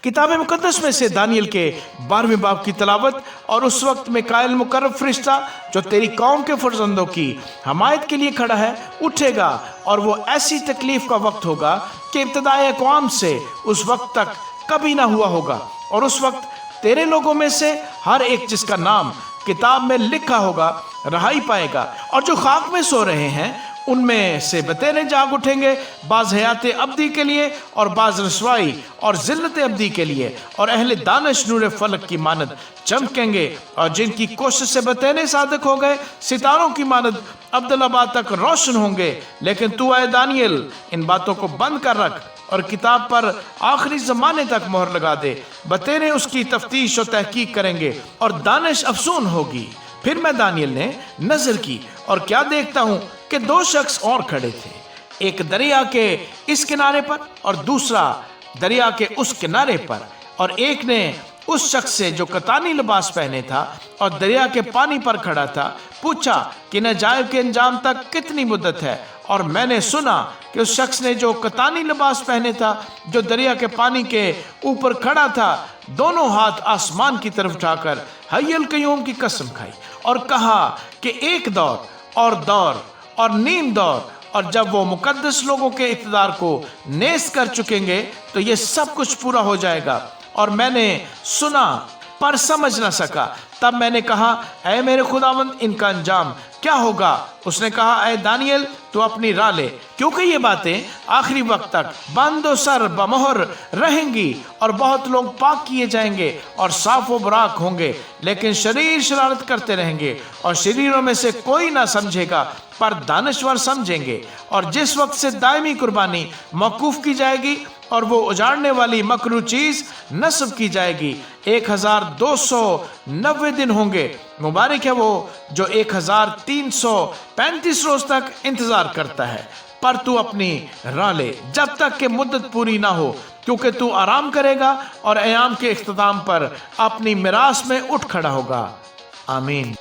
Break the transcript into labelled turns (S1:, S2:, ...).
S1: किताब मुकद्दस में से दानियल के 12वें बाब की तलावत। और उस वक्त मिकाएल मुकर्रब फरिश्ता जो तेरी कौम के फर्जंदों की हमायत के लिए खड़ा है उठेगा, और वो ऐसी तकलीफ का वक्त होगा कि इब्तदाए अक़वाम से उस वक्त तक कभी ना हुआ होगा। और उस वक्त तेरे लोगों में से हर एक जिसका नाम किताब में लिखा होगा रहाई पाएगा, और जो खाक में सो रहे हैं उनमें से बतेरे जाग उठेंगे, बाज हयात अब्दी के लिए और बाज रसवाई और जिल्लत अब्दी के लिए। और अहले दानिश नूर फलक की मानद चमकेंगे, और जिनकी कोशिश से बतेरे सादिक हो गए सितारों की मानद अब्दुल्लाबाद तक रोशन होंगे। लेकिन तू ऐ दानियल इन बातों को बंद कर रख और किताब पर आखिरी ज़माने तक मोहर लगा दे। बतेरे उसकी तफ्तीश और तहकीक करेंगे और दानिश अफसून होगी। फिर मैं दानियल ने नजर की और क्या देखता हूँ कि दो शख्स और खड़े थे, एक दरिया के इस किनारे पर और दूसरा दरिया के उस किनारे पर। और एक ने उस शख्स से जो कतानी लिबास पहने था और दरिया के पानी पर खड़ा था पूछा कि नजायब के अंजाम तक कितनी मुद्दत है। और मैंने सुना कि उस शख्स ने जो कतानी लिबास पहने था जो दरिया के पानी के ऊपर खड़ा था दोनों हाथ आसमान की तरफ उठाकर हय्युल कय्यूम की कसम खाई और कहा कि एक दौर और नीम दौर, और जब वो मुकद्दस लोगों के इक़्तिदार को नेस्त कर चुकेंगे तो ये सब कुछ पूरा हो जाएगा। और मैंने सुना पर समझ न सका। तब मैंने कहा ऐ मेरे खुदावंद इनका अंजाम क्या होगा। उसने कहा ऐ दानियल तू अपनी राह ले, क्योंकि ये बातें आखिरी वक्त तक बंदो सर बमोहर रहेंगी और बहुत लोग पाक किए जाएंगे और साफ व बराक होंगे, लेकिन शरीर शरारत करते रहेंगे और शरीरों में से कोई ना समझेगा पर दानश्वर समझेंगे। और जिस वक्त से दायमी कुर्बानी मौकूफ की जाएगी और वो उजाड़ने वाली मकरू चीज नस्ब की जाएगी 1290 दिन होंगे। मुबारक है वो जो 1335 रोज तक इंतजार करता है। पर तू अपनी राह ले जब तक कि मुद्दत पूरी ना हो, क्योंकि तू आराम करेगा और अयाम के इख्तिताम पर अपनी मिरास में उठ खड़ा होगा। आमीन।